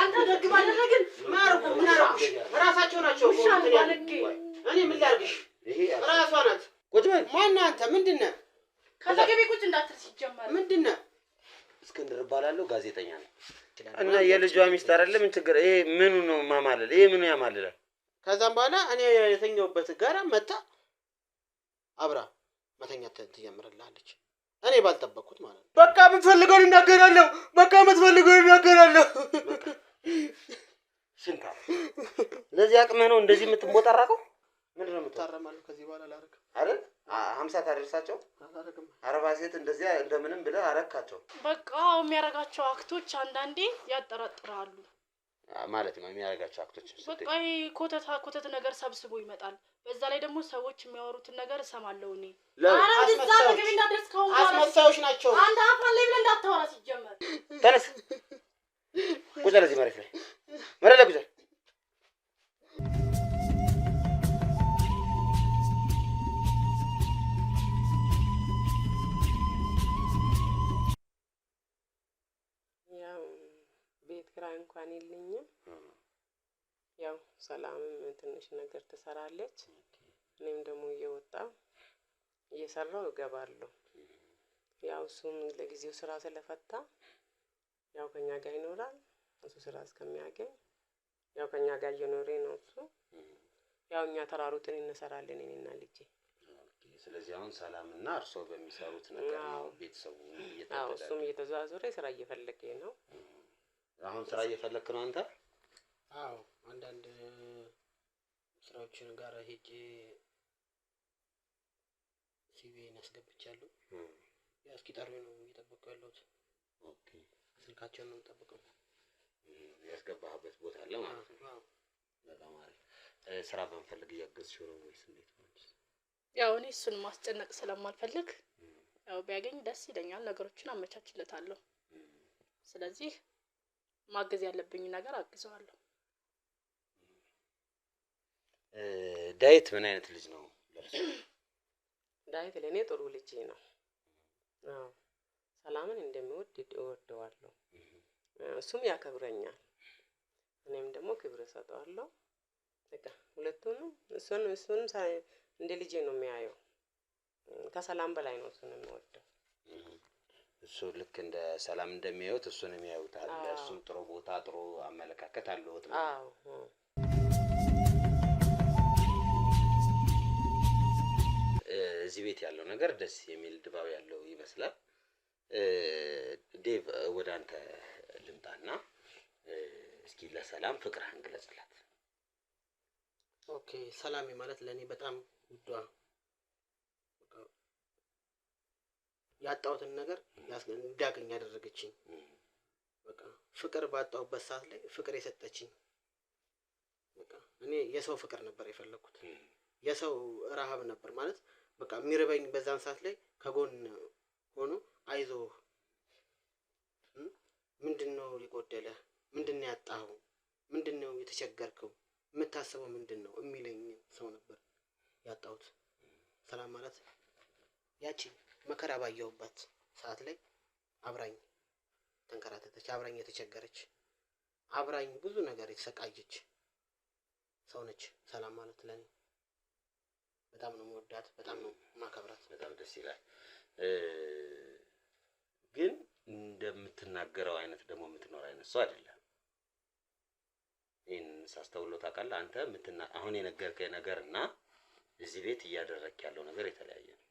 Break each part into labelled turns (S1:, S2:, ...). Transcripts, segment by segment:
S1: አንተ ደግ ባደረግን ማርኩ ምን አረኩሽ ራሳቸው ናቸው እኔ ምን ላርግሽ ራሷ ናት ቁጭ በል ማን አንተ ምንድነው
S2: ከዘገቤ ቁጭ እንዳትል ሲጀመር
S1: ምንድነው
S3: እስክንድር ባላለው ጋዜጠኛ ነኝ እና የልጇ ሚስት አይደለም ምን ችግር ይሄ ምኑ ነው ማማለል ይሄ ምኑ ያማልላል
S1: ከዛም በኋላ እኔ የተኛውበት ጋራ መጣ አብራ መተኛት ትጀምርልሃለች እኔ ባልጠበቅኩት ማለት ነው በቃ የምትፈልገውን እናገራለሁ በቃ የምትፈልገውን እናገራለሁ
S3: ሽንካ ለዚህ አቅመህ ነው እንደዚህ የምትቦጣራቀው ምንድነው
S1: የምታረማለሁ ከዚህ በኋላ ላረክ
S3: አይደል 50 ታደርሳቸው
S1: አላረክም
S3: 40 ሴት እንደዚህ እንደምንም ብለህ አረካቸው
S2: በቃ የሚያረጋቸው አክቶች አንዳንዴ ያጠራጥራሉ
S3: ማለት ነው የሚያረጋቸው አክቶች
S2: በቃ ኮተት ነገር ሰብስቦ ይመጣል በዛ ላይ ደግሞ ሰዎች የሚያወሩትን ነገር እሰማለሁ እኔ
S1: አራም እዛ ነገር እንዳደርስከው አስመሳዮች ናቸው
S2: አንድ አፍራ ላይ ብለህ እንዳታወራ ሲጀመር
S3: ተነስ ቁጭ ለዚህ መሬት ላይ ቁጭ
S4: ቤት ኪራይ እንኳን የለኝም ያው ሰላምም ትንሽ ነገር ትሰራለች እኔም ደግሞ እየወጣው እየሰራው እገባለሁ ያው እሱም ለጊዜው ስራ ስለፈታ ያው ከኛ ጋር ይኖራል እሱ ስራ እስከሚያገኝ ያው ከኛ ጋር እየኖረ ነው እሱ ያው እኛ ተራሩጥን እንሰራለን እኔና ልጄ
S3: ስለዚህ አሁን ሰላምና እርሶ በሚሰሩት ነገር ነው ቤተሰቡ
S4: እየተደረገ እሱም እየተዛዘረ ስራ እየፈለገ ነው
S3: አሁን ስራ እየፈለክ ነው አንተ
S1: አዎ አንዳንድ ስራዎችን ጋር ሄጄ ሲቪን አስገብቻለሁ ያስኪጣሩኝ ነው እየጠበቀው ያለሁት ኦኬ ስልካቸውን ነው የምጠብቀው
S3: ያስገባህበት ቦታ አለ ማለት ነው በጣም አሪፍ ስራ በመፈለግ እያገዝሽው ነው ወይስ እንዴት ነው
S2: ያው እኔ እሱን ማስጨነቅ ስለማልፈልግ ያው ቢያገኝ ደስ ይለኛል ነገሮችን አመቻችለታለሁ ስለዚህ ማገዝ ያለብኝ ነገር አግዘዋለሁ
S3: ዳዊት ምን አይነት ልጅ ነው
S4: ዳዊት ለኔ ጥሩ ልጅ ነው አዎ ሰላምን እንደሚወድ እወደዋለሁ እሱም ያከብረኛል እኔም ደግሞ ክብር ሰጠዋለሁ በቃ ሁለቱንም እሱን እንደ ልጄ ነው የሚያየው ከሰላም በላይ ነው እሱን የሚወደው
S3: እሱ ልክ እንደ ሰላም እንደሚያዩት እሱን የሚያዩታል እሱም ጥሩ ቦታ ጥሩ አመለካከት አለውት
S4: አዎ
S3: እዚህ ቤት ያለው ነገር ደስ የሚል ድባብ ያለው ይመስላል ዴቭ ወደ አንተ ልምጣና እስኪ ለሰላም ፍቅርህን ግለጽላት
S1: ኦኬ ሰላም ማለት ለኔ በጣም ውዷ ያጣሁትን ነገር እንዳገኝ ያደረገችኝ በቃ ፍቅር ባጣሁበት ሰዓት ላይ ፍቅር የሰጠችኝ በቃ እኔ የሰው ፍቅር ነበር የፈለኩት የሰው ረሃብ ነበር ማለት በቃ የሚርበኝ በዛን ሰዓት ላይ ከጎን ሆኖ አይዞህ ምንድነው ሊጎደለ ምንድነው ያጣው ምንድነው የተቸገርከው የምታስበው ምንድነው የሚለኝ ሰው ነበር ያጣሁት ሰላም ማለት ያቺ መከራ ባየሁበት ሰዓት ላይ አብራኝ ተንከራተተች አብራኝ የተቸገረች አብራኝ ብዙ ነገር የተሰቃየች ሰው ነች ሰላም ማለት ለኔ በጣም ነው የምወዳት በጣም ነው ማከብራት
S3: በጣም ደስ ይላል ግን እንደምትናገረው አይነት ደግሞ የምትኖር አይነት ሰው አይደለም ይሄን ሳስተውሎ ታውቃለህ አንተ አሁን የነገርከኝ ነገርና እዚህ ቤት እያደረክ ያለው ነገር የተለያየ ነው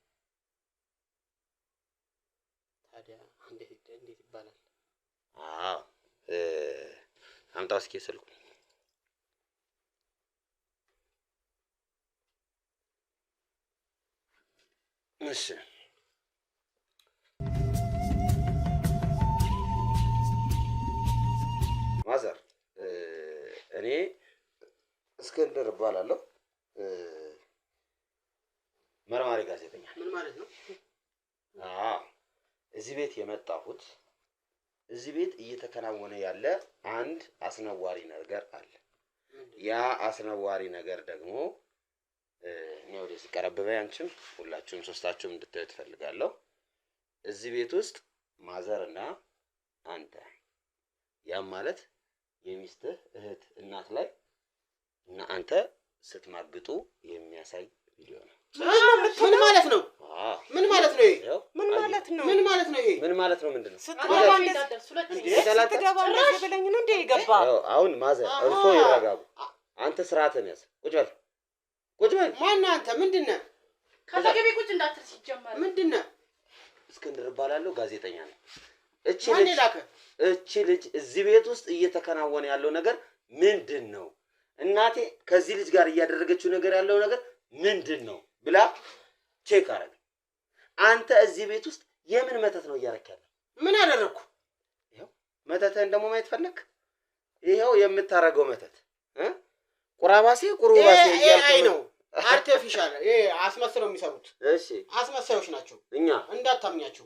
S1: ታዲያ እንዴት ይባላል
S3: አዎ አምጣው እስኪ ስልኩ እሺ ማዘር እኔ እስክንድር እባላለሁ መርማሪ ጋዜጠኛ
S1: ምን ማለት ነው
S3: እዚህ ቤት የመጣሁት እዚህ ቤት እየተከናወነ ያለ አንድ አስነዋሪ ነገር አለ ያ አስነዋሪ ነገር ደግሞ ነው ወደዚህ ቀረበበይ አንቺም ሁላችሁም ሶስታችሁም እንድታዩት ፈልጋለሁ እዚህ ቤት ውስጥ ማዘርና አንተ ያም ማለት የሚስትህ እህት እናት ላይ እና አንተ ስትማግጡ የሚያሳይ ቪዲዮ ነው።
S1: ምን ማለት ነው? ምን ማለት ነው ይሄ?
S4: ምን ማለት ነው?
S1: ምን ማለት ነው ይሄ?
S3: ምን ማለት ነው? ምንድን ነው?
S4: ስትገባ እንደዚህ ብለኝ ነው እንዴ የገባ?
S3: አሁን ማዘር እርሶ ይረጋጉ። አንተ ስርዓትን ያዝ። ቁጭ በል ቁጭ በል።
S1: ማነህ አንተ? ምንድን ነህ?
S2: ከአጠገቤ ቁጭ እንዳትል ሲጀመር።
S1: ምንድን ነህ?
S3: እስክንድር እባላለሁ፣ ጋዜጠኛ ነኝ። እቺ ልጅ እዚህ ቤት ውስጥ እየተከናወነ ያለው ነገር ምንድን ነው? እናቴ ከዚህ ልጅ ጋር እያደረገችው ነገር ያለው ነገር ምንድን ነው ብላ ቼክ አረግ። አንተ እዚህ ቤት ውስጥ የምን መተት ነው እያረክ ያለው?
S1: ምን አደረኩ?
S3: ይሄው መተትህን ደግሞ ማየት ፈለክ? ይሄው የምታረገው መተት ቁራባሴ ቁሩባሴ
S1: አይ ነው አርቲፊሻል። ይሄ አስመስለው የሚሰሩት።
S3: እሺ አስመሳዮች
S1: ናቸው።
S3: እኛ
S1: እንዳታምኛቸው።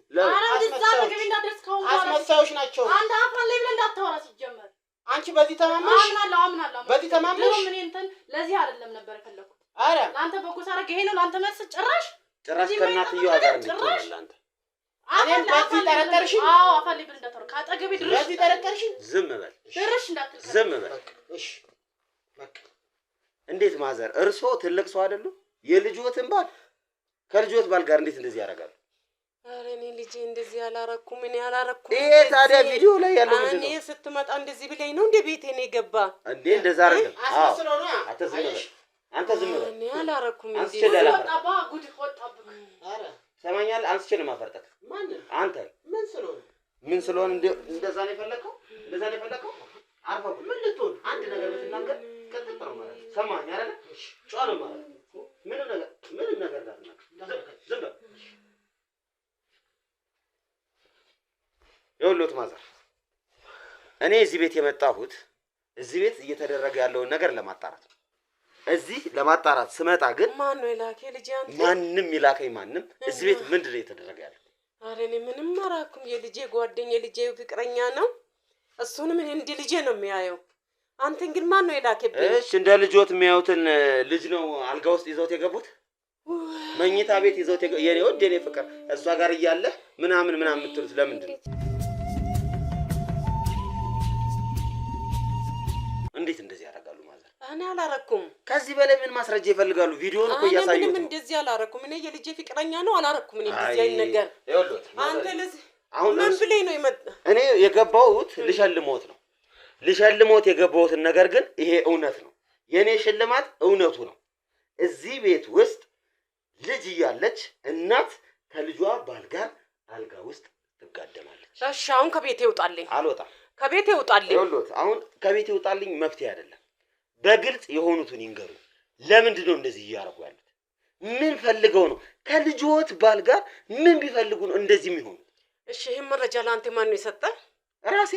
S2: አስመሳዮች
S1: ናቸው።
S2: አንተ አፍራ ላይ ብለህ እንዳታወራ ሲጀመር።
S1: አንቺ በዚህ ተማመንሽ?
S2: አምናለሁ።
S1: በዚህ ተማመንሽ?
S2: ምን እንትን ለዚህ አይደለም ነበር የፈለኩት።
S1: አረ
S2: አንተ በጎ ሳረግ ይሄ ነው ላንተ መልስ። ጭራሽ
S3: ከእናትየዋ ጋር እንድትሆን አንተ
S1: እኔም በዚህ ጠረጠርሽ?
S2: አዎ አፋልኝ ብለህ እንዳታወራ። ካጠገቤ ድረስ
S1: በዚህ ጠረጠርሽ?
S3: ዝም በል
S2: ድረሽ እንዳትል።
S3: ዝም በል።
S1: እሺ በቃ
S3: እንዴት ማዘር እርሶ ትልቅ ሰው አይደሉ? የልጅዎትን ባል ከልጅዎት ባል ጋር እንዴት እንደዚህ ያደርጋሉ?
S4: ኧረ እኔ ልጄ እንደዚህ አላረኩም። እኔ አላረኩም።
S3: ይሄ ታዲያ ቪዲዮ ላይ ያለው ምንድን ነው?
S4: እኔ ስትመጣ እንደዚህ ብለኝ ነው እንደ ቤቴ ነው የገባ
S3: እንዴ? እንደዛ አይደለም።
S1: አስመስለው ነው።
S3: አንተ ዝም በል። አንተ ዝም በል።
S4: እኔ አላረኩም።
S3: አንቺ
S2: ወጣባ ጉድ ወጣብህ።
S1: አረ
S3: ሰማኛል። አንስቼ ነው ማፈርጠክ።
S1: ማን
S3: አንተ ምን ስለሆነ እንደዛ ነው የፈለከው? እንደዛ ነው የፈለከው? አርፈው ምን ልትሆን አንድ ነገር ብትናገር ቀጥታ ነው ማለት ነው። ሰማኝ አይደል? ጫው ነው ማለት ነው። ምንም ነገር እንዳትናገር ዝም በል። ይኸውልዎት ማዘር እኔ እዚህ ቤት የመጣሁት እዚህ ቤት እየተደረገ ያለውን ነገር ለማጣራት ነው። እዚህ ለማጣራት ስመጣ ግን
S4: ማን ነው የላከ ልጅ? አንተ
S3: ማንም ይላከኝ ማንም እዚህ ቤት ምንድን ነው የተደረገ ያለው?
S4: ኧረ እኔ ምንም አላረኩም። የልጄ ጓደኛ የልጄ ፍቅረኛ ነው። እሱንም እኔ እንደ ልጄ ነው የሚያየው። አንተን ግን ማን ነው የላከብኝ?
S3: እሺ እንደ ልጆት የሚያዩትን ልጅ ነው አልጋ ውስጥ ይዘውት የገቡት? መኝታ ቤት ይዘውት የኔ ወድ የኔ ፍቅር እሷ ጋር እያለ ምናምን የምትሉት ለምንድን ነው? እንዴት እንደዚህ ያደርጋሉ ማለት?
S4: እኔ አላረኩም።
S3: ከዚህ በላይ ምን ማስረጃ ይፈልጋሉ? ቪዲዮን እኮ እያሳዩት ነው።
S4: ምንም እንደዚህ አላረኩም። እኔ የልጄ ፍቅረኛ ነው። አላረኩም። እኔ እንደዚህ አይነት ነገር
S3: ይኸውልዎት
S4: አንተ ለዚህ አሁን ምን ብለኝ ነው የመጣ?
S3: እኔ የገባሁት ልሸልሞት ነው። ልሸልሞት የገባሁትን ነገር ግን ይሄ እውነት ነው። የኔ ሽልማት እውነቱ ነው። እዚህ ቤት ውስጥ ልጅ እያለች እናት ከልጇ ባል ጋር አልጋ ውስጥ ትጋደማለች።
S4: እሺ አሁን ከቤቴ ይውጣልኝ።
S3: አልወጣም።
S4: ከቤቴ ይውጣልኝ።
S3: ይኸውልዎት አሁን ከቤቴ ይውጣልኝ መፍትሄ አይደለም። በግልጽ የሆኑትን ይንገሩ። ለምንድን ነው እንደዚህ እያደረጉ ያሉት? ምን ፈልገው ነው? ከልጅዎት ባል ጋር ምን ቢፈልጉ ነው እንደዚህ የሚሆኑት?
S4: እሺ ይሄን መረጃ ለአንተ ማን ነው የሰጠ?
S3: ራሴ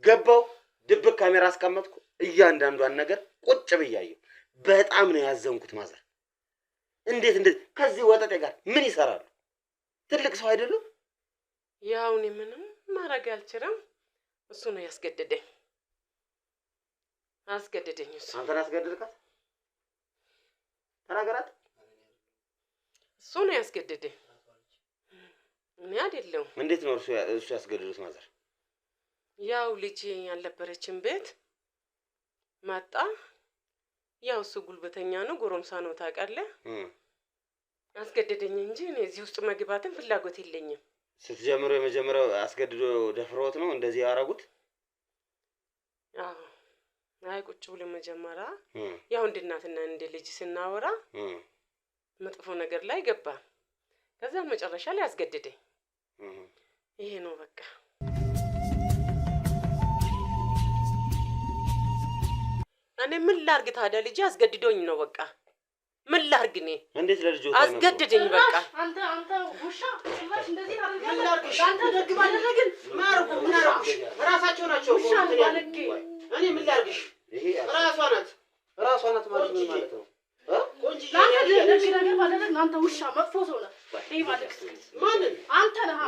S3: ገባው ድብቅ ካሜራ አስቀመጥኩ። እያንዳንዷን ነገር ቁጭ ብያየሁ። በጣም ነው ያዘንኩት ማዘር። እንዴት ከዚህ ወጠጤ ጋር ምን ይሰራሉ? ትልቅ ሰው አይደሉም?
S4: ያው እኔ ምንም ማድረግ አልችልም። እሱ ነው ያስገደደኝ። እሱ
S3: አንተን አስገደድካት? ተናገራት።
S4: እሱ ነው ያስገደደኝ። እኔ አይደለሁም።
S3: እንዴት ነው እሱ ያስገደዱት ማዘር?
S4: ያው ልጅ ያልነበረችን ቤት መጣ። ያው እሱ ጉልበተኛ ነው፣ ጎረምሳ ነው ታውቃለህ። አስገደደኝ እንጂ እኔ እዚህ ውስጥ መግባትን ፍላጎት የለኝም።
S3: ስትጀምሩ የመጀመሪያው አስገድዶ ደፍሮት ነው እንደዚህ ያደረጉት?
S4: አዎ። አይ ቁጭ ብሎ መጀመሪያ ያው እንደ እናትና እንደ ልጅ ስናወራ መጥፎ ነገር ላይ ገባ። ከዛ መጨረሻ ላይ አስገደደኝ። ይሄ ነው በቃ። እኔ ምን ላርግ ታዲያ? ልጅ አስገድዶኝ ነው በቃ። ምን ላርግ እኔ?
S3: እንዴት ለልጆት
S4: አስገድደኝ በቃ።
S2: አንተ ውሻ ጭራሽ እንደዚህ ታደርጋለህ? አንተ ደግ ባደረግን
S1: ማርኩ ምን አረኩሽ? ራሳቸው ናቸው
S2: ውሻ ባለጌ።
S1: እኔ ምን ላርግሽ? ራሷ ናት ማለት ምን ማለት ነው? ቆንጆ
S2: አንተ ደግ ነገር ባደረግን አንተ ውሻ መጥፎ ሰው ነህ። ይሄ ማለት
S1: ማንን?
S2: አንተ ነህ።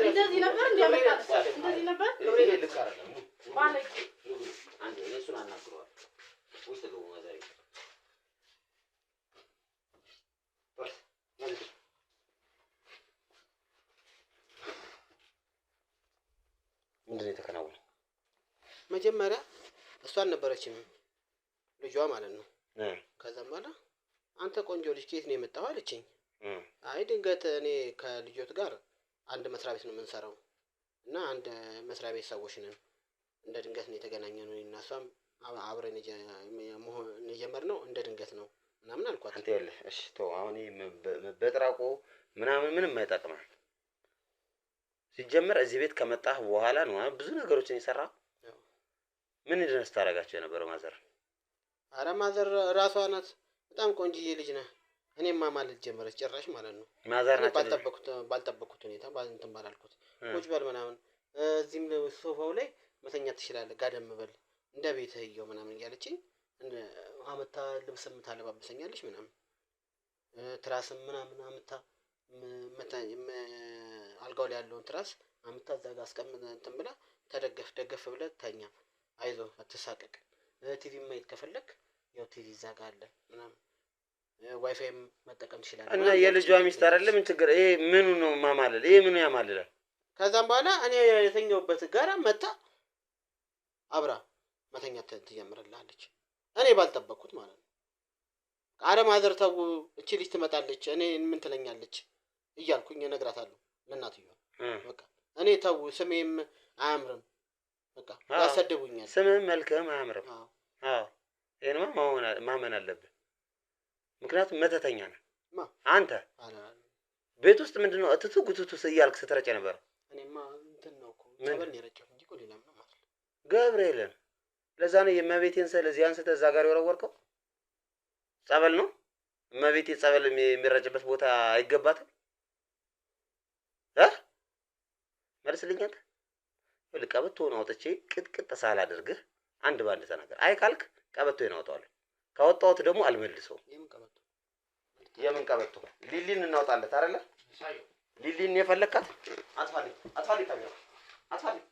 S2: እንደዚህ ነበር እንዲያመጣ እንደዚህ ነበር ባለጌ።
S3: አንዴ እሱን አናግረዋለሁ። ውስጥ ገቡ ማዘር። ምንድን ነው የተከናወነው?
S1: መጀመሪያ እሷ አልነበረችም ልጇ ማለት ነው። ከዛም በኋላ አንተ ቆንጆ ልጅ ከየት ነው የመጣኸው አለችኝ። አይ ድንገት እኔ ከልጆት ጋር አንድ መስሪያ ቤት ነው የምንሰራው እና አንድ መስሪያ ቤት ሰዎች ነን። እንደ ድንገት ነው የተገናኘነው እና እሷም አብረን የጀመርነው እንደ ድንገት ነው ምናምን አልኳት።
S3: አንተ ይኸውልህ እሺ ተው አሁን በጥራቆ ምንም አይጠቅምም። ሲጀመር እዚህ ቤት ከመጣህ በኋላ ነው ብዙ ነገሮችን የሰራው። ምን ድረስ ታረጋቸው የነበረው ማዘር?
S1: አረ ማዘር ራሷ ናት። በጣም ቆንጆዬ ልጅ ነህ። እኔማ ማለት ጀመረች ጭራሽ ማለት ነው።
S3: ማዘር ናት
S1: ባልጠበቅኩት ሁኔታ እንትን ባላልኩት ቁጭ በል ምናምን እዚህም ሶፋው ላይ መተኛት ትችላለህ፣ ጋደም በል እንደ ቤትህ እየው ምናምን እያለችኝ አመታ ልብስም ታለባብሰኛለች ምናምን ትራስም ምናምን አመታ አልጋው ላይ ያለውን ትራስ አመታ እዛ ጋር አስቀምጥ እንትን ብላ ተደገፍ ብለህ ተኛ፣ አይዞህ አትሳቀቅ፣ ቲቪ ማየት ከፈለክ ያው ቲቪ እዛ ጋር አለ ምናምን ዋይፋይም መጠቀም ትችላለህ።
S3: እና የልጇ ሚስት አይደለም ምን ችግር? ይሄ ምኑ ነው ማማለል? ይሄ ምኑ ያማልላል?
S1: ከዛም በኋላ እኔ የተኛውበት ጋራ መታ አብራ መተኛት ትጀምርልሃለች። እኔ ባልጠበቅኩት ማለት ነው። አረ ማዘር ተው እቺ ልጅ ትመጣለች እኔ ምን ትለኛለች እያልኩኝ እነግራታለሁ ለእናትየዋ። በቃ እኔ ተው ስሜም አያምርም በቃ ያሰደቡኛል።
S3: ስምም መልክም አያምርም። አዎ ይሄንማ ማመን አለብህ። ምክንያቱም መተተኛ ነህ አንተ። ቤት ውስጥ ምንድነው እትቱ ጉቱቱ እያልክ ስትረጨ ነበር።
S1: እኔማ እንትን ነው እኮ ጸበል ነው የረጨሁት እንጂ እኮ ሌላ ምንም ማለት ነው።
S3: ገብርኤልን ለዛ ነው የእመቤቴን ስዕል እዚህ አንስተህ እዛ ጋር የወረወርከው? ጸበል ነው እመቤቴ ጸበል የሚረጭበት ቦታ አይገባትም? መልስልኝ አንተ። ቀበቶውን አውጥቼ ቅጥቅጥ ሳላደርግህ አንድ ባንድ ተናገር። አይ ካልክ ቀበቶውን አውጣዋለሁ። ካወጣሁት ደግሞ አልመልሰውም። የምን ቀበቶ? ሊሊን እናውጣለት አይደለ? ሊሊን የፈለካት አጥፋልኝ ታኛው አጥፋልኝ።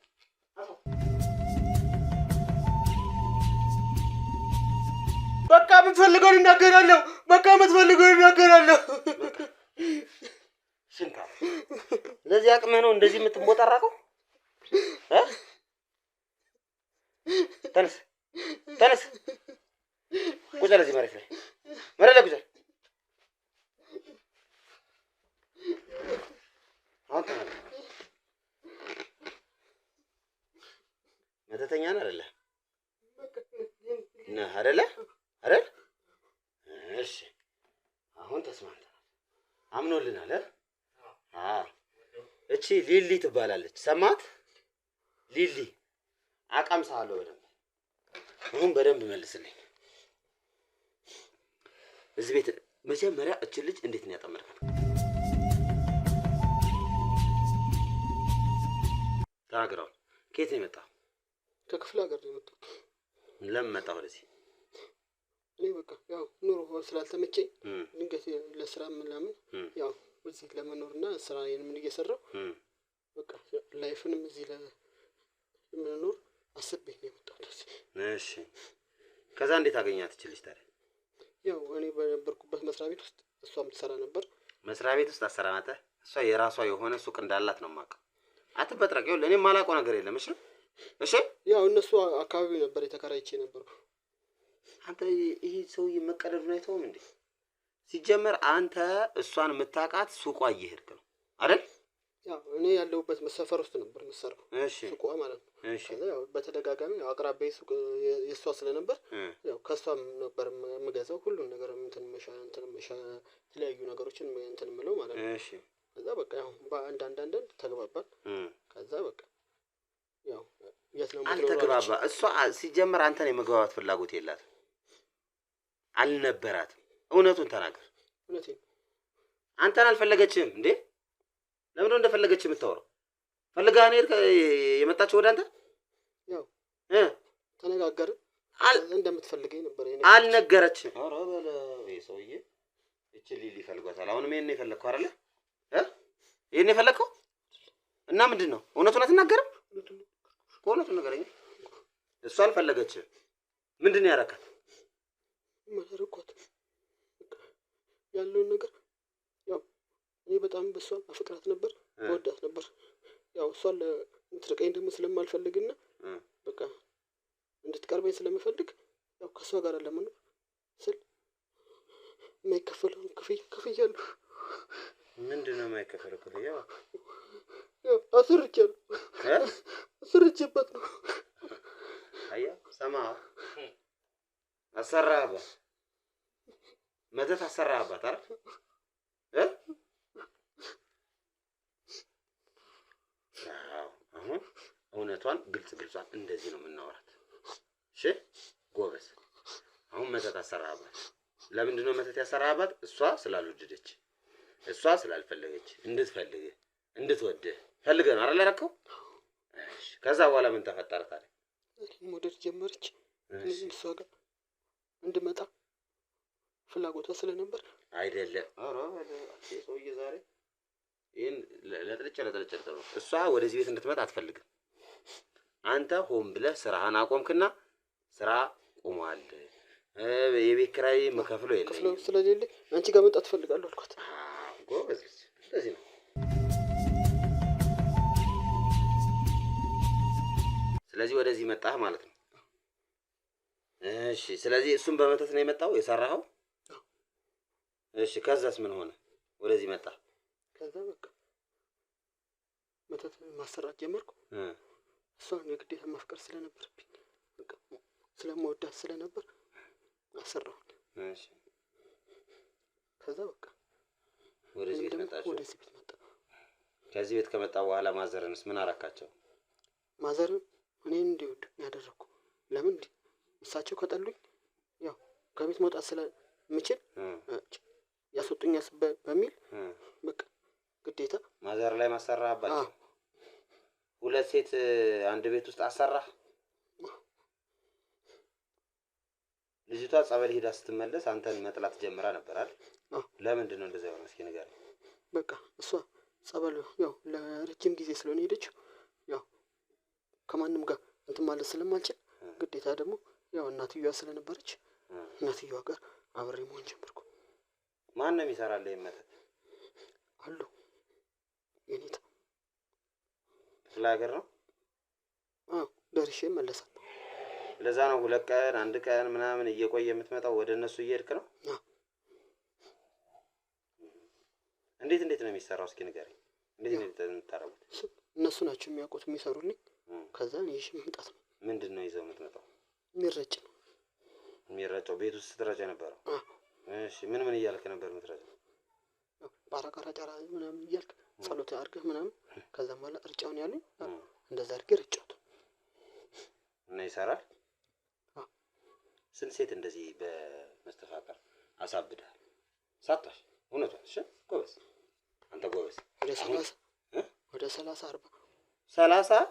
S1: በቃ የምትፈልገውን እናገራለሁ። በቃ የምትፈልገውን እናገራለሁ።
S3: ሽንታ ለዚህ አቅምህ ነው እንደዚህ የምትንቦጣራቀው? ተነስ ቁጭ በል እዚህ መሬት ላይ ቁጭ በል። አሁን ተናገር። መተተኛ ነህ አይደለ? አይደል? እሺ አሁን ተስማምተናል፣ አምኖልናል። እቺ ሊሊ ትባላለች። ሰማት? ሊሊ አቀምሳለሁ በደንብ። አሁን በደንብ መልስልኝ። እዚህ ቤት መጀመሪያ እቺ ልጅ እንዴት ነው ያጠመድካት? ተናገረው። ከየት ነው የመጣው?
S1: ከክፍለ ሀገር ነው የመጣው።
S3: ለምን መጣ ወደዚህ?
S1: እኔ በቃ ያው ኑሮ ስላልተመቸኝ ድንገት ለስራ ምናምን ያው እዚህ ለመኖርና ስራዬንም እየሰራሁ በቃ ላይፍንም እዚህ ለመኖር አስቤ ነው የመጣሁት።
S3: እሺ ከዛ እንዴት አገኛት እቺ ልጅ ታዲያ?
S1: ያው እኔ በነበርኩበት መስሪያ ቤት ውስጥ እሷም ትሰራ ነበር።
S3: መስሪያ ቤት ውስጥ አሰራናተ? እሷ የራሷ የሆነ ሱቅ እንዳላት ነው የማውቀው። አትበጥረቅ። ይኸውልህ እኔ የማላውቀው ነገር የለም። እሺ ያው
S1: እነሱ አካባቢው ነበር የተከራይቼ ነበርኩ።
S3: አንተ ይሄ ሰውዬ መቀደዱን አይተውም እንዴ? ሲጀመር አንተ እሷን የምታውቃት ሱቋ እየሄድክ ነው አይደል?
S1: ያው እኔ ያለሁበት ሰፈር ውስጥ ነበር የምሰራው።
S3: እሺ
S1: ሱቋ ማለት ነው። እሺ ያው በተደጋጋሚ አቅራቢያ ሱቅ የሷ ስለነበር ያው ከሷም ነበር የምገዛው ሁሉን ነገር እንትን የተለያዩ ነገሮችን እንትን የምለው ማለት ነው።
S3: እሺ
S1: ከዛ በቃ ያው በአንዳንድ ተግባባን። ከዛ በቃ ያው የት ነው
S3: አልተግባባ። እሷ ሲጀመር አንተን የመግባባት ፍላጎት የላትም አልነበራትም። እውነቱን ተናገር።
S1: እውነቴን
S3: አንተን አልፈለገችም እንዴ? ለምን ነው እንደፈለገች የምታወራው? ፈልጋ ነው የመጣችው ወደ አንተ?
S1: ያው ተነጋገርን እንደምትፈልገኝ ነበር።
S3: አልነገረችም። ኧረ በለው ይሄ ሰውዬ እቺ ሊሊ ፈልጓታል። አሁንም ይሄን ነው የፈለግከው አይደለ? ይሄን ነው የፈለግከው? እና ምንድን ነው እውነቱን አትናገርም? እውነቱን ንገረኝ። እሷ አልፈለገችም። ምንድን ነው ያደረካት?
S1: ማረኳት ያለውን ነገር ያው እኔ በጣም በሷ አፍቅራት ነበር፣ ወዳት ነበር። ያው እሷ ለምትርቀኝ ደግሞ ስለማልፈልግና በቃ እንድትቀርበኝ ስለምፈልግ ያው ከሷ ጋር ለመኖር ስል የማይከፈለውን ክፍያለሁ።
S3: ምንድነው የማይከፈለው ክፍያ?
S1: ያው አስርቼበት ነው።
S3: አያ ሰማ አሰራህበት መተት አሰራህበት አይደል? አሁን እውነቷን ግልጿን እንደዚህ ነው የምናወራት። እሺ ጎበዝ። አሁን መተት አሰራህበት። ለምንድን ነው መተት ያሰራህበት? እሷ ስላልወደደች እሷ ስላልፈለገች እንድትወድህ ፈልገህ ነው አይደል ያደረከው? እሺ ከዛ በኋላ ምን ተፈጠረ ታዲያ?
S1: መውደድ ጀመረች። እሷ ጋር እንድመጣ ፍላጎቷ ስለነበር
S3: አይደለም። ኧረ ሰውዬ ዛሬ ይሄን ለጥልጭ ነው። እሷ ወደዚህ ቤት እንድትመጣ አትፈልግም። አንተ ሆን ብለህ ስራህን አቆምክና ስራ ቆሟል፣ የቤት ኪራይ መከፍለው የለኝም
S1: ስለሌለ አንቺ ጋር መምጣት እፈልጋለሁ አልኳት።
S3: ጎበዝ ልጅ እንደዚህ ነው። ስለዚህ ወደዚህ መጣህ ማለት ነው። እሺ ስለዚህ እሱም በመተት ነው የመጣው የሰራኸው? እሺ ከዛስ ምን ሆነ? ወደዚህ መጣ።
S1: ከዛ በቃ መተት ማሰራት ጀመርኩ። እሷን የግዴታ ማፍቀር ስለነበረብኝ በቃ ስለምወዳት ስለነበር አሰራሁ። እሺ ከዛ በቃ
S3: ወደዚህ ቤት መጣሽ?
S1: ወደዚህ ቤት መጣ።
S3: ከዚህ ቤት ከመጣ በኋላ ማዘርንስ ምን አረካቸው?
S1: ማዘርን እኔን እንዲወዱ ያደረኩ። ለምን እሳቸው ከጠሉኝ ያው ከቤት መውጣት ስለምችል ያስወጡኛል በሚል በቃ ግዴታ
S3: ማዘር ላይ ማሰራህባቸው። ሁለት ሴት አንድ ቤት ውስጥ አሰራህ። ልጅቷ ጸበል ሄዳ ስትመለስ አንተን መጥላት ጀምራ ነበር አይደል? ለምንድን ነው እንደዛ የሆነው? እስኪ ንገረኝ።
S1: በቃ እሷ ጸበል ያው ለረጅም ጊዜ ስለሆነ ሄደችው ያው ከማንም ጋር እንትን ማለት ስለማልችል ግዴታ ደግሞ ያው እናትየዋ ስለነበረች እናትየዋ ጋር አብሬ መሆን ጀመርኩ።
S3: ማን ነው የሚሰራልህ መተት?
S1: አሉ የኔታ
S3: ክፍለ ሀገር ነው?
S1: ደርሼ እመለሳለሁ።
S3: ለዛ ነው 2 ቀን 1 ቀን ምናምን እየቆየ የምትመጣው? ወደ እነሱ እየሄድክ ነው? እንዴት ነው የሚሰራው? እስኪ ንገረኝ። እንዴት ነው የምታረጉት?
S1: እነሱ ናቸው የሚያውቁት የሚሰሩልኝ። ከዛ እኔ እሺ መምጣት ነው።
S3: ምንድን ነው ይዘው የምትመጣው?
S1: የሚረጭ ነው።
S3: የሚረጨው ቤት ውስጥ ስትረጭ የነበረው? እሺ ምን እያልክ ነበር የምትረጨው?
S1: ባራቃራ ጫራ ምናምን እያልክ ጸሎት አድርገህ ምናምን ከዛም በኋላ እርጫውን ያሉኝ እንደዛ አድርጌ ረጨሁት
S3: እና ይሰራል። ስንት ሴት እንደዚህ በመስተፋቀር አሳብደሃል? ሳታሽ እውነቷን። እሺ ጎበዝ፣ አንተ ጎበዝ።
S1: ወደ 30 40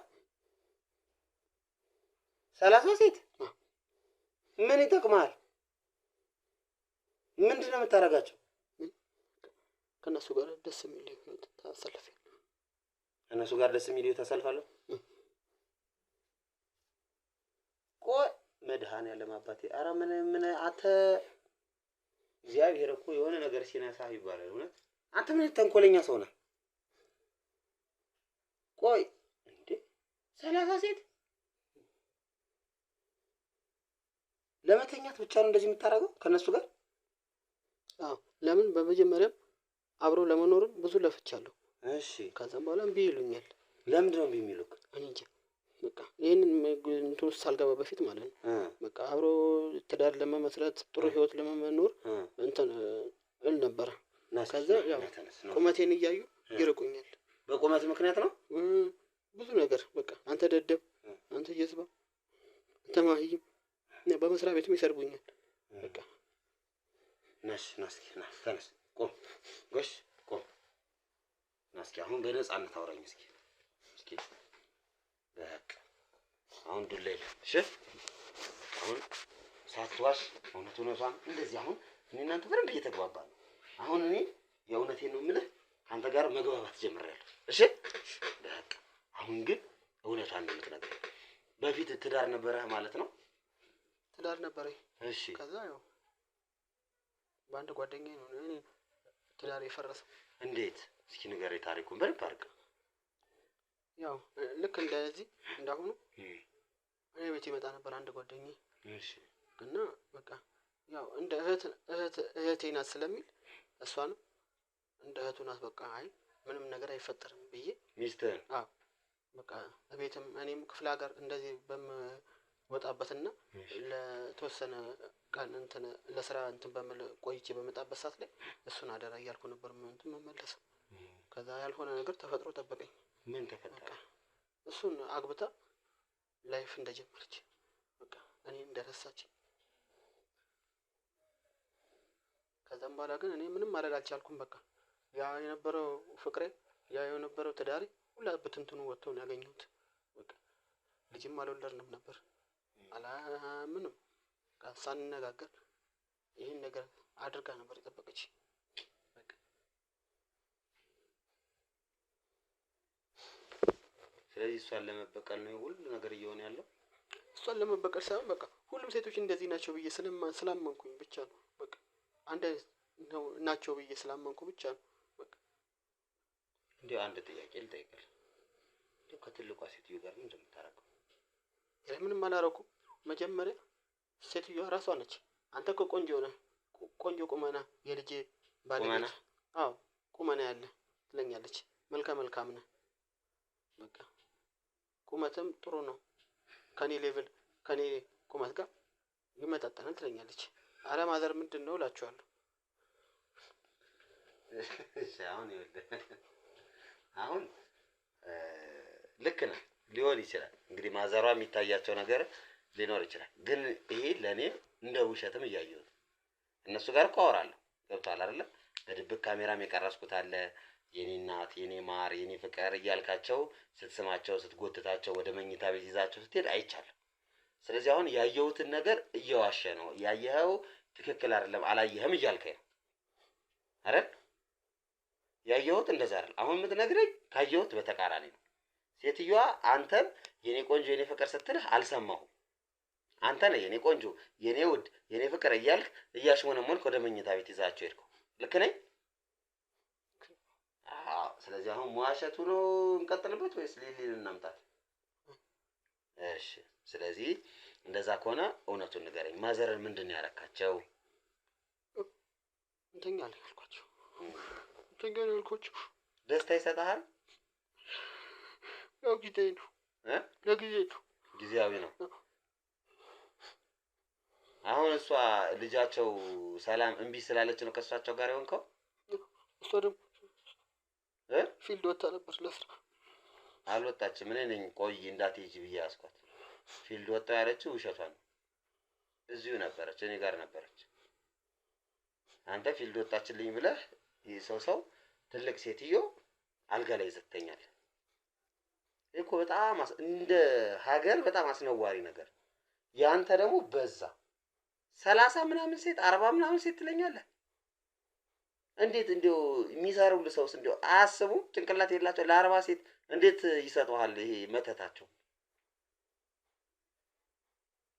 S3: 30 ሴት ምን ይጠቅማል? ምንድን ነው የምታረጋቸው?
S1: ከነሱ ጋር ደስ የሚል ታሰልፍ።
S3: ከነሱ ጋር ደስ የሚል ታሰልፋለሁ። ቆይ መድኃኒዓለም አባቴ፣ ኧረ ምን አተ እግዚአብሔር እኮ የሆነ ነገር ሲነሳህ ይባላል። እውነት አንተ ምን ተንኮለኛ ሰው ነህ? ቆይ እንዴ 30 ሴት ለመተኛት ብቻ ነው እንደዚህ የምታረገው ከነሱ ጋር?
S1: ለምን በመጀመሪያም አብሮ ለመኖርም ብዙ ለፍቻለሁ።
S3: እሺ
S1: ከዛም በኋላ እምቢ ይሉኛል።
S3: ለምንድን ነው እምቢ የሚሉክ?
S1: እኔ እንጃ በቃ ይሄንን እንትን ውስጥ ሳልገባ በፊት ማለት ነው በቃ አብሮ ትዳር ለመመስረት ጥሩ ህይወት ለመኖር እንትን እል ነበር። ከዛ ያው ቁመቴን እያዩ ይርቁኛል።
S3: በቁመት ምክንያት ነው
S1: ብዙ ነገር በቃ አንተ ደደብ፣ አንተ ጀዝባ፣ አንተ ማህይም በመስሪያ ቤትም ይሰርቡኛል። በቃ
S3: ነሽ ተነስ፣ ቆም፣ ጎሽ ቆም። እስኪ አሁን በነፃነት አውራኝ እስኪ በቃ አሁን ዱላ የለም። እሺ አሁን ሳትዋሽ እውነቷን እንደዚህ አሁን እኔ እናንተ በደንብ እየተግባባን ነው። አሁን እኔ የእውነቴን ነው የምልህ ከአንተ ጋር መግባባት ጀምሬያለሁ። እሺ በቃ አሁን ግን እውነቷን ነው የምትነግረኝ። በፊት ትዳር ነበረህ ማለት ነው?
S1: ትዳር ነበረኝ።
S3: እሺ
S1: ከዛ ያው በአንድ ጓደኛዬ ነው እኔ ትዳር የፈረሰው።
S3: እንዴት? እስኪ ንገረኝ ታሪኩን በደንብ አድርገህ።
S1: ያው ልክ እንደዚህ እንዳሁኑ እኔ ቤት ይመጣ ነበር አንድ ጓደኛዬ
S3: እሺ
S1: እና በቃ ያው እንደ እህቴ ናት ስለሚል እሷንም እንደ እህቱ ናት በቃ አይ ምንም ነገር አይፈጠርም ብዬ
S3: ሚስትህን
S1: አዎ በቃ ቤትም እኔም ክፍለ ሀገር እንደዚህ በምወጣበትና ለተወሰነ ቀን እንትን ለስራ እንትን በምል ቆይቼ በመጣበት ሰዓት ላይ እሱን አደራ እያልኩ ነበር እንትን መመለሰው። ከዛ ያልሆነ ነገር ተፈጥሮ ጠበቀኝ።
S3: ምን ተፈጠረ?
S1: እሱን አግብታ ላይፍ እንደጀመረች በቃ እኔ እንደረሳችኝ። ከዛም በኋላ ግን እኔ ምንም ማድረግ አልቻልኩም። በቃ ያ የነበረው ፍቅሬ ያ የነበረው ትዳሬ ሁላ በትንትኑ ወጥቶ ነው ያገኘሁት። በቃ ልጅም አልወለድንም ነበር ምንም በቃ ሳንነጋገር ይህን ነገር አድርጋ ነበር የጠበቀች። በቃ
S3: ስለዚህ እሷን ለመበቀል ነው ሁሉ ነገር እየሆነ ያለው።
S1: እሷን ለመበቀል ሳይሆን በቃ ሁሉም ሴቶች እንደዚህ ናቸው ብዬ ስላመንኩኝ ብቻ ነው። በቃ አንድ ነው ናቸው ብዬ ስላመንኩ ብቻ ነው። በቃ
S3: እንዴ አንድ ጥያቄ ልጠይቅህ። እንዴ ከትልቋ ሴትዮ ጋር ምን እንደምታረገው?
S1: ምንም አላረኩም። መጀመሪያ ሴትዮዋ ራሷ ነች አንተ እኮ ቆንጆ ነህ፣ ቆንጆ ቁመና የልጄ ባለቤት አዎ ቁመና ያለ ትለኛለች። መልካም ነህ በቃ ቁመትም ጥሩ ነው ከኔ ሌቭል ከኔ ቁመት ጋር ይመጣጠናል ትለኛለች። አረ ማዘር ምንድነው እላችኋለሁ።
S3: እሺ አሁን ልክ ነህ ሊሆን ይችላል። እንግዲህ ማዘሯ የሚታያቸው ነገር ሊኖር ይችላል። ግን ይሄ ለኔ እንደ ውሸትም እያየሁት እነሱ ጋር እኮ አወራለሁ። ገብቶሃል አይደለ? በድብቅ ካሜራም የቀረስኩት አለ። የኔ እናት፣ የኔ ማር፣ የኔ ፍቅር እያልካቸው ስትስማቸው፣ ስትጎትታቸው፣ ወደ መኝታ ቤት ይዛቸው ስትሄድ አይቻለሁ። ስለዚህ አሁን ያየሁትን ነገር እየዋሸ ነው። ያየኸው ትክክል አይደለም አላየህም እያልከኝ ነው አይደል? ያየሁት እንደዛ አይደል። አሁን የምትነግረኝ ካየሁት በተቃራኒ ነው። ሴትዮዋ አንተን የኔ ቆንጆ የኔ ፍቅር ስትልህ አልሰማሁም። አንተ ነህ የኔ ቆንጆ የኔ ውድ የኔ ፍቅር እያልክ እያሽሞነሞንክ ወደ መኝታ ቤት ይዛቸው ሄድኩ። ልክ ነኝ? አዎ። ስለዚህ አሁን መዋሸቱ ነው እንቀጥልበት ወይስ ሊሊን እናምጣት? እሺ። ስለዚህ እንደዛ ከሆነ እውነቱን ንገረኝ። ማዘርን ምንድን ነው ያረካቸው?
S1: እንተኛ ነው ያልኳቸው። እንተኛ ነው ያልኳቸው።
S3: ደስታ ይሰጥሃል?
S1: ያው ጊዜ ነው ለጊዜ ነው
S3: ጊዜያዊ ነው። አሁን እሷ ልጃቸው ሰላም እምቢ ስላለች ነው ከእሷቸው ጋር የሆንከው?
S1: እሷ ደግሞ ፊልድ ወጣ ነበር ለስራ።
S3: አልወጣችም። እኔ ነኝ ቆይ እንዳትሄጂ ብዬ ያስኳት። ፊልድ ወጣው ያለችው ውሸቷን ነው። እዚሁ ነበረች፣ እኔ ጋር ነበረች። አንተ ፊልድ ወጣችልኝ ብለህ ይህ ሰው ትልቅ ሴትዮ አልጋ ላይ ይዘተኛል እኮ። በጣም እንደ ሀገር በጣም አስነዋሪ ነገር። ያንተ ደግሞ በዛ 30 ምናምን ሴት 40 ምናምን ሴት ትለኛለህ። እንዴት እንደው የሚሰሩልህ ሰውስ እንደው አያስቡም? ጭንቅላት የላቸው? ለ40 ሴት እንዴት ይሰጠዋል? ይሄ መተታቸው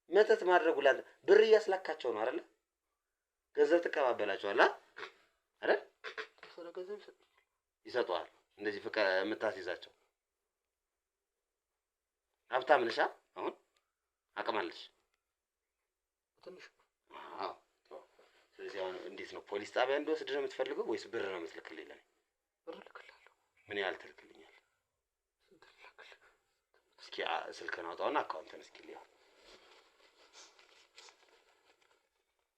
S3: መተት ማድረጉ ላንተ ብር እያስላካቸው ነው አይደል? ገንዘብ ትቀባበላቸዋል አይደል?
S1: ስለ ገንዘብ
S3: ይሰጠዋል። እንደዚህ ፍቅር የምታስይዛቸው ሀብታም ነሽ? አሁን አቅም አለሽ
S1: ትንሽ።
S3: አዎ። ስለዚህ አሁን እንዴት ነው ፖሊስ ጣቢያ እንደወስድ ነው የምትፈልገው ወይስ ብር ነው የምትልክልኝ? ለኔ
S1: ብር ልክላለሁ።
S3: ምን ያህል ትልክልኛል? እስኪ ስልክህን አውጣውና አካውንትን እስኪ ልየው።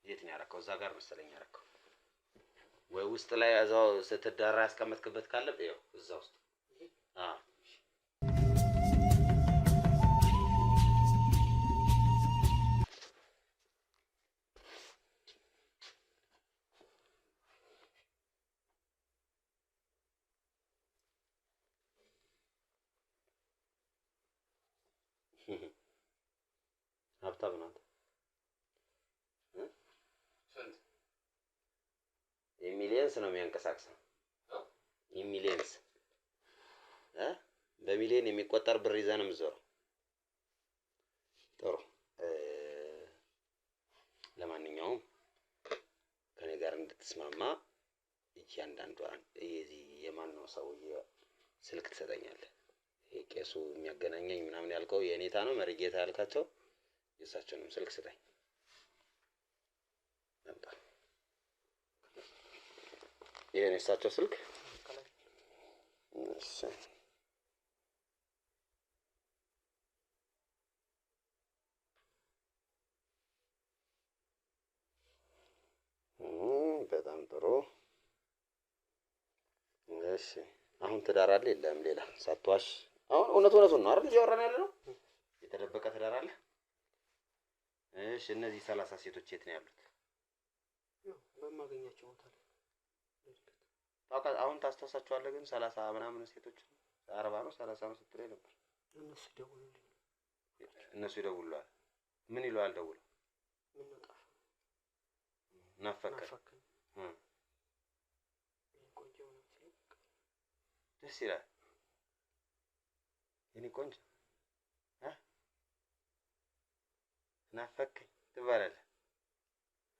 S3: የት ነው ያረከው? እዛ ጋር መሰለኝ ያረከው። ወይ ውስጥ ላይ እዛው ስትዳራ ያስቀመጥክበት ካለ ይኸው እዛ ውስጥ። አዎ ሀብታም ናት። የሚሊየንስ ነው የሚያንቀሳቅሰው። የሚሊየንስ በሚሊየን የሚቆጠር ብር ይዘህ ነው የምትዞረው። ጥሩ። ለማንኛውም ከኔ ጋር እንድትስማማ እያንዳንዷን የዚህ የማን ነው ሰውዬ ስልክ ትሰጠኛለህ። ቄሱ የሚያገናኘኝ ምናምን ያልከው የኔታ ነው መሪጌታ ያልካቸው የእሳቸውንም ስልክ ስጠኝ። በቃ ይሄን የእሳቸው ስልክ እሺ በጣም ጥሩ። እሺ አሁን ትዳር አለ የለም? ሌላ ሳትዋሽ አሁን እውነቱን ነው አይደል እያወራን ያለ ነው? የተደበቀ ትዳር አለ? እሺ እነዚህ 30 ሴቶች የት ነው ያሉት?
S1: በማገኛቸው ቦታ ላይ
S3: አሁን ታስታውሳቸዋለህ? ግን 30 ምናምን ሴቶች 40 ነው 30 ነው ስትለኝ ነበር።
S1: እነሱ ደውሉልኝ።
S3: እነሱ ይደውሉልሃል? ምን ይለዋል ደውለው?
S1: ምን ነው ጠፋ?
S3: ናፈቀኝ። ደስ ይላል። የኔ ቆንጆ ናፈቀኝ ትባላለህ።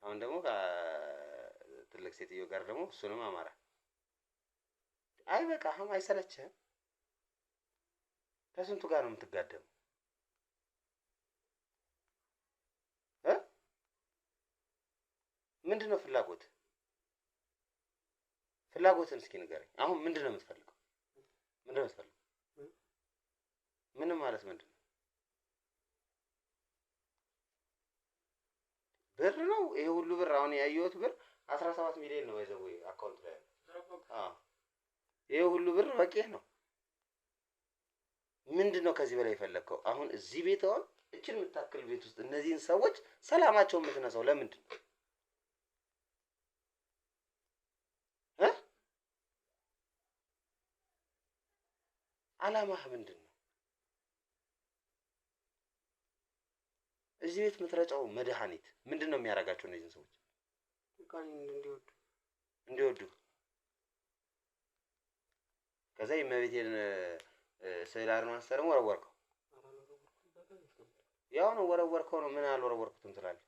S3: አሁን ደግሞ ከትልቅ ሴትዮ ጋር ደግሞ እሱንም አማራ። አይ በቃ አሁን አይሰለችህም? ከስንቱ ጋር ነው የምትጋደመው? ምንድነው ፍላጎት? ፍላጎትን እስኪ ንገረኝ። አሁን ምንድነው የምትፈልገው? ምንድነው የምትፈልገው? ምንም ማለት ምንድነው? ብር ነው ይሄ ሁሉ ብር? አሁን ያየሁት ብር 17 ሚሊዮን ነው የዘው አካውንት ላይ። አዎ ይሄ ሁሉ ብር በቂ ነው። ምንድነው ከዚህ በላይ የፈለግከው? አሁን እዚህ ቤት አሁን እችን የምታክል ቤት ውስጥ እነዚህን ሰዎች ሰላማቸውን የምትነሳው ለምንድን ነው? አላማህ ምንድን ነው? እዚህ ቤት የምትረጫው መድኃኒት ምንድን ነው የሚያደርጋቸው እነዚህን ሰዎች? እንዲወዱ ከዛ የእመቤቴን ስዕል አድኖ አንስተን ወረወርከው። ያው ነው ወረወርከው ነው። ምን አልወረወርኩትም ትላለህ?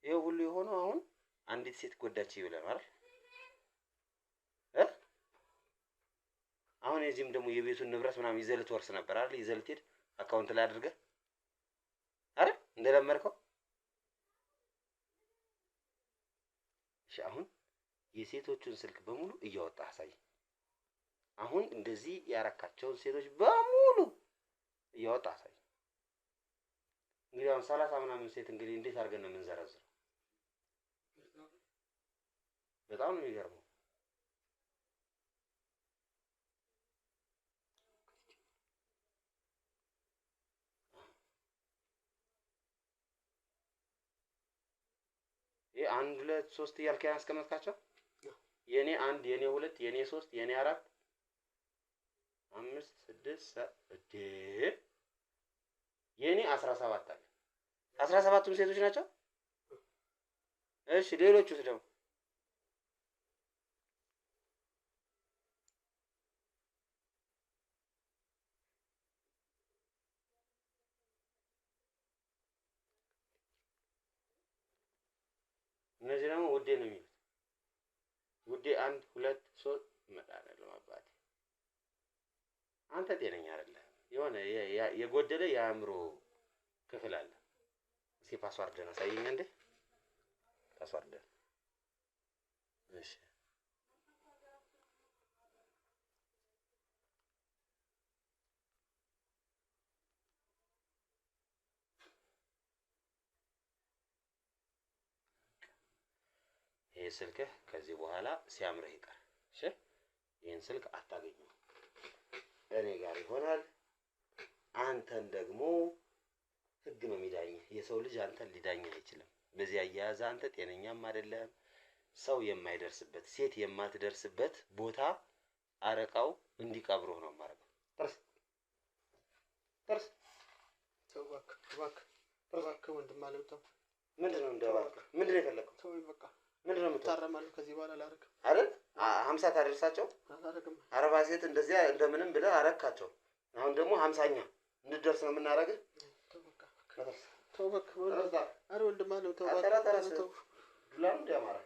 S3: ይሄ ሁሉ የሆነው አሁን አንዲት ሴት ጎዳች ይብለህ ነው አይደል? አሁን የዚህም ደግሞ የቤቱን ንብረት ምናምን ይዘህ ልትወርስ ነበር አይደል? ይዘህ ልትሄድ አካውንት ላይ አድርገህ አይደል እንደለመድከው። እሺ አሁን የሴቶቹን ስልክ በሙሉ እያወጣህ አሳይ። አሁን እንደዚህ ያረካቸውን ሴቶች በሙሉ እያወጣህ አሳይ። እንግዲህ አሁን 30 ምናምን ሴት እንግዲህ እንዴት አድርገን ነው የምንዘረዝረው? በጣም ነው የሚገርመው። ይሄ 1 2 3 እያልክ ያስቀመጥካቸው የኔ 1 የኔ 2 የኔ 3 የኔ 4 5 6 እዴ የኔ 17 አለ። 17ቱም ሴቶች ናቸው። እሺ ሌሎቹስ ደግሞ እነዚህ ደግሞ ውዴ ነው የሚሉት። ውዴ 1 2 3 መጣነው አባቴ። አንተ ጤነኛ አይደለም። የሆነ የጎደለ የአእምሮ ክፍል አለ። እስኪ ፓስዋርድን አሳየኝ እንዴ። ፓስዋርድ እሺ ይሄ ስልክህ ከዚህ በኋላ ሲያምርህ ይቀር። እሺ ይሄን ስልክ አታገኘው፣ እኔ ጋር ይሆናል። አንተን ደግሞ ህግ ነው የሚዳኝህ። የሰው ልጅ አንተን ሊዳኝህ አይችልም። በዚህ አያያዝ አንተ ጤነኛም አይደለም። ሰው የማይደርስበት ሴት የማትደርስበት ቦታ አረቃው እንዲቀብሩህ ነው የማደርገው። ጥርስ
S1: ተው እባክህ ወንድም አለው ተው።
S3: ምንድነው እንደባክህ? ምንድነው የፈለከው?
S1: ተው በቃ
S3: ምንድነው
S1: ታረማለሁ። ከዚህ በኋላ አላረግም
S3: አይደል? 50 ታደርሳቸው።
S1: አላረግም።
S3: 40 ሴት እንደዚያ እንደምንም ብለህ አረካቸው። አሁን ደግሞ 50ኛ እንድትደርስ ነው የምናደርግህ።
S1: ተው በቃ ኧረ ወንድም አለው ተው
S3: ዱላ ነው እንደ አማራ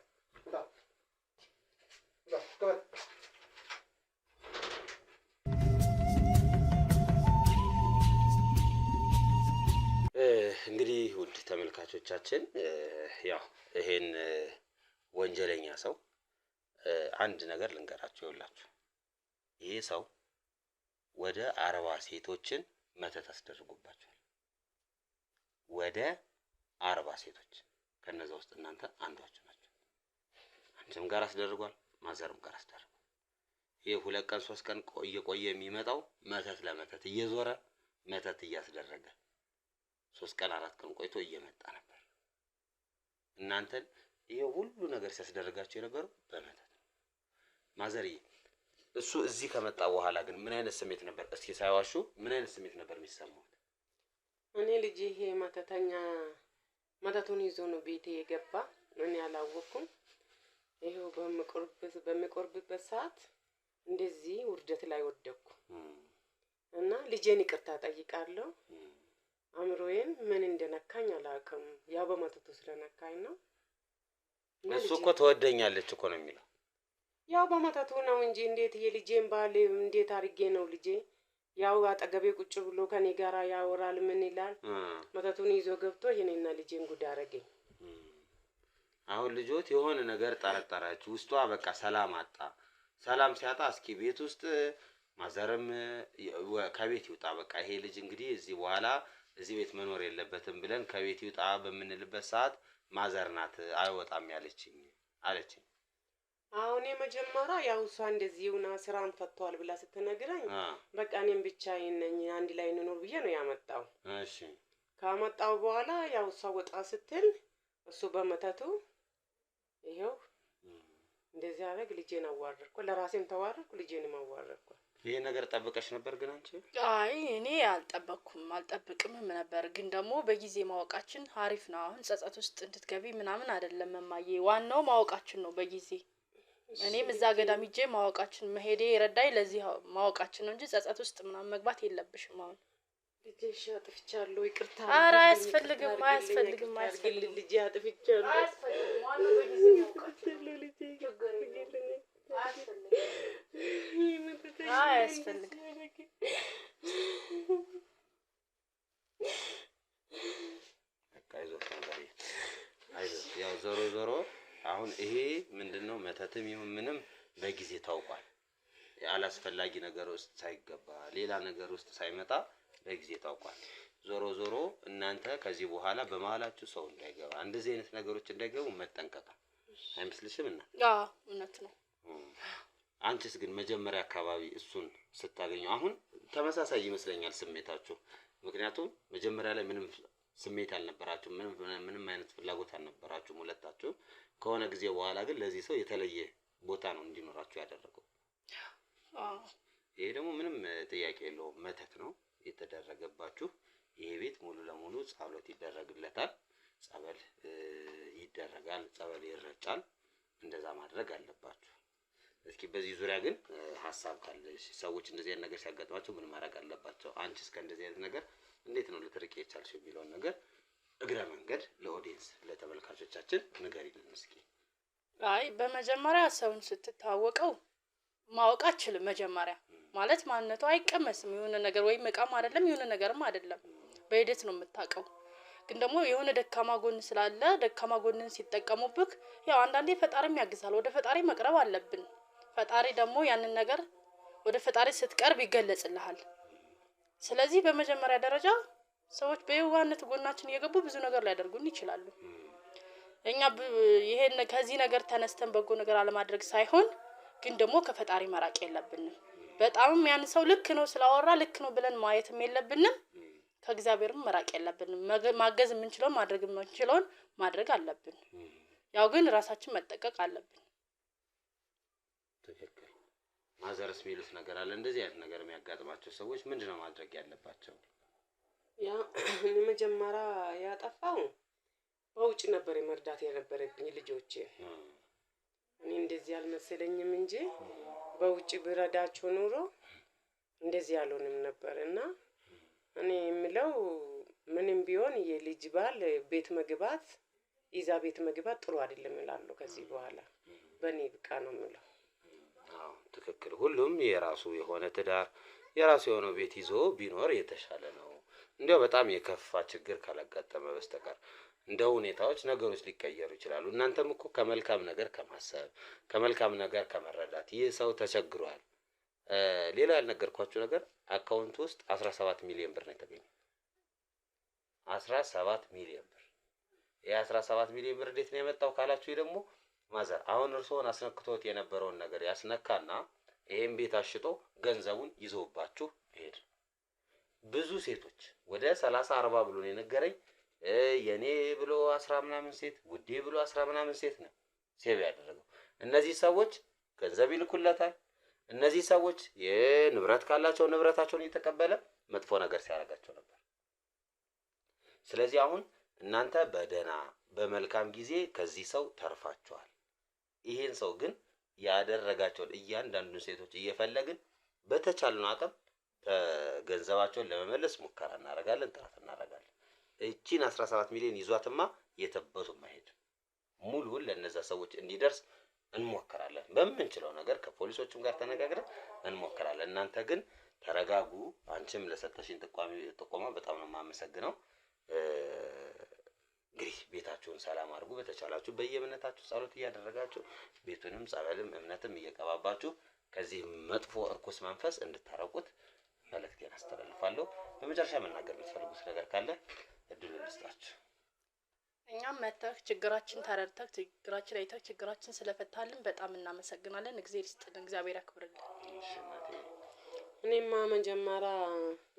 S3: እንግዲህ ውድ ተመልካቾቻችን ያው ይሄን ወንጀለኛ ሰው አንድ ነገር ልንገራችሁ ይውላችሁ። ይሄ ሰው ወደ 40 ሴቶችን መተት አስደርጎባቸዋል። ወደ 40 ሴቶች ከነዛ ውስጥ እናንተ አንዷችሁ ናችሁ። አንቺም ጋር አስደርጓል፣ ማዘርም ጋር አስደርጓል። ይሄ 2 ቀን 3 ቀን ቆየ የሚመጣው መተት ለመተት እየዞረ መተት እያስደረገ 3 ቀን 4 ቀን ቆይቶ እየመጣ ነበር። እናንተን ይሄ ሁሉ ነገር ሲያስደርጋቸው የነበረው በመተት ነው። ማዘርዬ እሱ እዚህ ከመጣ በኋላ ግን ምን አይነት ስሜት ነበር? እስኪ ሳይዋሹ ምን አይነት ስሜት ነበር የሚሰማው?
S4: እኔ ልጅ ይሄ መተተኛ መተቱን ይዞ ነው ቤቴ የገባ። እኔ አላወኩም። ይሄው በሚቆርብበት ሰዓት እንደዚህ ውርደት ላይ ወደኩ እና ልጄን ይቅርታ ጠይቃለሁ። አምሮዬን ምን እንደነካኝ አላውቅም። ያው በመተቱ ስለነካኝ ነው።
S3: እሱ እኮ ተወደኛለች እኮ ነው የሚለው።
S4: ያው በመተቱ ነው እንጂ እንዴት የልጄን ባል እንዴት አድርጌ ነው ልጄ ያው አጠገቤ ቁጭ ብሎ ከኔ ጋራ ያወራል ምን ይላል። መተቱን ይዞ ገብቶ ይሄንና ልጄን ጉድ አረገኝ።
S3: አሁን ልጆት የሆነ ነገር ጠረጠራችሁ፣ ውስጧ በቃ ሰላም አጣ። ሰላም ሲያጣ እስኪ ቤት ውስጥ ማዘርም ከቤት ይውጣ በቃ ይሄ ልጅ እንግዲህ እዚህ በኋላ እዚህ ቤት መኖር የለበትም ብለን ከቤት ይውጣ በምንልበት ሰዓት ማዘር ናት አይወጣም ያለችኝ አለችኝ።
S4: አሁን የመጀመሪያ ያው እሷ እንደዚህውና ስራን ፈቷል ብላ ስትነግረኝ በቃ እኔም ብቻዬን ነኝ አንድ ላይ እንኖር ብዬ ነው ያመጣው።
S3: እሺ
S4: ካመጣው በኋላ ያው እሷ ወጣ ስትል እሱ በመተቱ ይሄው እንደዚህ አረግ ልጄን አዋረድኩ። ለራሴም ተዋረድኩ፣ ልጄንም አዋረድኩ።
S3: ይሄ ነገር ጠብቀሽ ነበር ግን አንቺ?
S2: አይ እኔ አልጠብቅምም ነበር። ግን ደግሞ በጊዜ ማወቃችን አሪፍ ነው። አሁን ጸጸት ውስጥ እንድትገቢ ምናምን አይደለም እማዬ፣ ዋናው ማወቃችን ነው በጊዜ። እኔም እዛ ገዳም ሂጄ ማወቃችን መሄዴ ረዳይ ለዚህ ማወቃችን ነው እንጂ ጸጸት ውስጥ ምናምን መግባት የለብሽም። አሁን
S4: ልጄሽ አጥፍቻለሁ ይቅርታ።
S2: ኧረ አያስፈልግም
S4: ልጄ አጥፍቻለሁ።
S2: አያስፈልግም ዋናው በጊዜ ማወቃችን ነው። አያስፈልግም።
S3: አይዞህ ያው ዞሮ አሁን ይሄ ምንድነው መተትም ይሁን ምንም በጊዜ ታውቋል። ያላስፈላጊ ነገር ውስጥ ሳይገባ ሌላ ነገር ውስጥ ሳይመጣ በጊዜ ታውቋል። ዞሮ እናንተ ከዚህ በኋላ በመሃላችሁ ሰው እንዳይገባ እንደዚህ አይነት ነገሮች እንዳይገቡ መጠንቀቅ አይመስልሽም? እና
S2: እውነት ነው።
S3: አንቺስ ግን መጀመሪያ አካባቢ እሱን ስታገኘው አሁን ተመሳሳይ ይመስለኛል ስሜታችሁ። ምክንያቱም መጀመሪያ ላይ ምንም ስሜት አልነበራችሁ፣ ምንም አይነት ፍላጎት አልነበራችሁም ሁለታችሁ። ከሆነ ጊዜ በኋላ ግን ለዚህ ሰው የተለየ ቦታ ነው እንዲኖራችሁ ያደረገው። ይሄ ደግሞ ምንም ጥያቄ የለውም፣ መተት ነው የተደረገባችሁ። ይሄ ቤት ሙሉ ለሙሉ ጸሎት ይደረግለታል፣ ጸበል ይደረጋል፣ ጸበል ይረጫል። እንደዛ ማድረግ አለባችሁ። እስኪ በዚህ ዙሪያ ግን ሀሳብ ካለሽ ሰዎች እንደዚህ አይነት ነገር ሲያጋጥማቸው ምን ማድረግ አለባቸው? አንቺስ ከእንደዚህ አይነት ነገር እንዴት ነው ልትርቂ የቻልሽው የሚለውን ነገር እግረ መንገድ ለኦዲየንስ ለተመልካቾቻችን ንገሪልን እስኪ።
S2: አይ በመጀመሪያ ሰውን ስትታወቀው ማወቅ አትችልም። መጀመሪያ ማለት ማንነቱ አይቀመስም። የሆነ ነገር ወይም እቃም አይደለም የሆነ ነገርም አይደለም፣ በሂደት ነው የምታውቀው። ግን ደግሞ የሆነ ደካማ ጎን ስላለ ደካማ ጎንን ሲጠቀሙብክ ያው አንዳንዴ ፈጣሪም ያግዛል። ወደ ፈጣሪ መቅረብ አለብን። ፈጣሪ ደግሞ ያንን ነገር ወደ ፈጣሪ ስትቀርብ ይገለጽልሃል። ስለዚህ በመጀመሪያ ደረጃ ሰዎች በየዋህነት ጎናችን እየገቡ ብዙ ነገር ሊያደርጉን ይችላሉ። እኛ ይሄን ከዚህ ነገር ተነስተን በጎ ነገር አለማድረግ ሳይሆን ግን ደግሞ ከፈጣሪ መራቅ የለብንም። በጣም ያን ሰው ልክ ነው ስላወራ ልክ ነው ብለን ማየትም የለብንም። ከእግዚአብሔርም መራቅ የለብንም። ማገዝ የምንችለው ማድረግ የምንችለውን ማድረግ አለብን። ያው ግን ራሳችን መጠቀቅ አለብን።
S3: ትክክል። ማዘርስ የሚሉት ነገር አለ? እንደዚህ አይነት ነገር የሚያጋጥማቸው ሰዎች ምንድነው ማድረግ ያለባቸው?
S4: ያ መጀመሪያ ያጠፋው በውጭ ነበር መርዳት የነበረብኝ ልጆቼ። እኔ እንደዚህ አልመሰለኝም እንጂ በውጭ ብረዳቸው ኑሮ እንደዚህ ያልሆንም ነበርና እኔ የምለው ምንም ቢሆን የልጅ ባል ቤት መግባት ይዛ ቤት መግባት ጥሩ አይደለም እላለሁ። ከዚህ በኋላ በእኔ ብቃ ነው የምለው።
S3: አዎ ትክክል። ሁሉም የራሱ የሆነ ትዳር የራሱ የሆነ ቤት ይዞ ቢኖር የተሻለ ነው። እንዲያው በጣም የከፋ ችግር ካላጋጠመ በስተቀር እንደ ሁኔታዎች ነገሮች ሊቀየሩ ይችላሉ። እናንተም እኮ ከመልካም ነገር ከማሰብ ከመልካም ነገር ከመረዳት ይህ ሰው ተቸግሯል። ሌላ ያልነገርኳችሁ ነገር አካውንት ውስጥ 17 ሚሊዮን ብር ነው የተገኘው። 17 ሚሊዮን ብር። ይሄ 17 ሚሊዮን ብር እንዴት ነው የመጣው ካላችሁ ደግሞ ማዘር አሁን እርስዎን አስነክቶት የነበረውን ነገር ያስነካና ይሄን ቤት አሽጦ ገንዘቡን ይዞባችሁ ይሄድ። ብዙ ሴቶች ወደ 30 40 ብሎ ነው የነገረኝ። የኔ ብሎ 10 ምናምን ሴት ውዴ ብሎ 10 ምናምን ሴት ነው ሴቭ ያደረገው። እነዚህ ሰዎች ገንዘብ ይልኩለታል። እነዚህ ሰዎች የንብረት ካላቸው ንብረታቸውን እየተቀበለ መጥፎ ነገር ሲያደርጋቸው ነበር። ስለዚህ አሁን እናንተ በደህና በመልካም ጊዜ ከዚህ ሰው ተርፋችኋል። ይሄን ሰው ግን ያደረጋቸውን እያንዳንዱን ሴቶች እየፈለግን በተቻለን አቅም ገንዘባቸውን ለመመለስ ሙከራ እናደርጋለን፣ ጥረት እናደርጋለን። እቺን 17 ሚሊዮን ይዟትማ የተበቱ ማሄድ ሙሉውን ለነዛ ሰዎች እንዲደርስ እንሞክራለን። በምንችለው ነገር ከፖሊሶችም ጋር ተነጋግረን እንሞክራለን። እናንተ ግን ተረጋጉ። አንቺም ለሰጠሽኝ ጥቆማ በጣም ነው የማመሰግነው። እንግዲህ ቤታችሁን ሰላም አድርጉ። በተቻላችሁ በየእምነታችሁ ጸሎት እያደረጋችሁ ቤቱንም ጸበልም እምነትም እየቀባባችሁ ከዚህ መጥፎ እርኩስ መንፈስ እንድታረቁት መልእክቴን አስተላልፋለሁ። በመጨረሻ መናገር የምትፈልጉት ነገር ካለ እድሉን ልስጣችሁ።
S2: እኛም መተህ ችግራችን ተረድተህ ችግራችን አይተህ ችግራችን ስለፈታልን በጣም እናመሰግናለን። እግዚአብሔር ይስጥልን፣ እግዚአብሔር ያክብርልን።
S4: እኔማ መጀመሪያ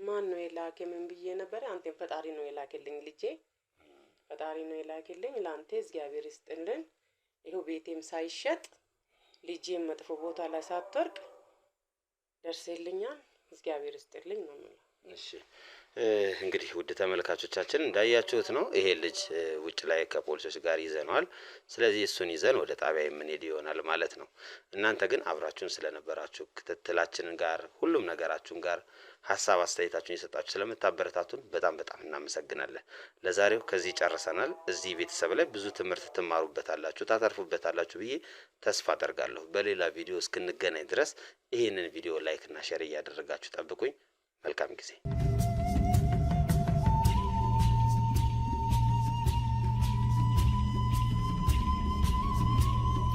S4: ማን ነው የላከ ምን ብዬ ነበር? አንተም ፈጣሪ ነው የላከልኝ ልጄ፣ ፈጣሪ ነው የላከልኝ። ለአንተ እግዚአብሔር ይስጥልን። ይኸው ቤቴም ሳይሸጥ ልጄም መጥፎ ቦታ ላይ ሳትወርቅ ደርሰልኛል። እግዚአብሔር ይስጥልኝ ነው የምለው።
S3: እሺ እንግዲህ ውድ ተመልካቾቻችን እንዳያችሁት ነው። ይሄ ልጅ ውጭ ላይ ከፖሊሶች ጋር ይዘነዋል። ስለዚህ እሱን ይዘን ወደ ጣቢያ የምንሄድ ይሆናል ማለት ነው። እናንተ ግን አብራችሁን ስለነበራችሁ ክትትላችንን ጋር ሁሉም ነገራችሁን ጋር ሀሳብ አስተያየታችሁን እየሰጣችሁ ስለምታበረታቱን በጣም በጣም እናመሰግናለን። ለዛሬው ከዚህ ጨርሰናል። እዚህ ቤተሰብ ላይ ብዙ ትምህርት ትማሩበታላችሁ፣ ታተርፉበታላችሁ ብዬ ተስፋ አደርጋለሁ። በሌላ ቪዲዮ እስክንገናኝ ድረስ ይህንን ቪዲዮ ላይክ እና ሼር እያደረጋችሁ ጠብቁኝ። መልካም ጊዜ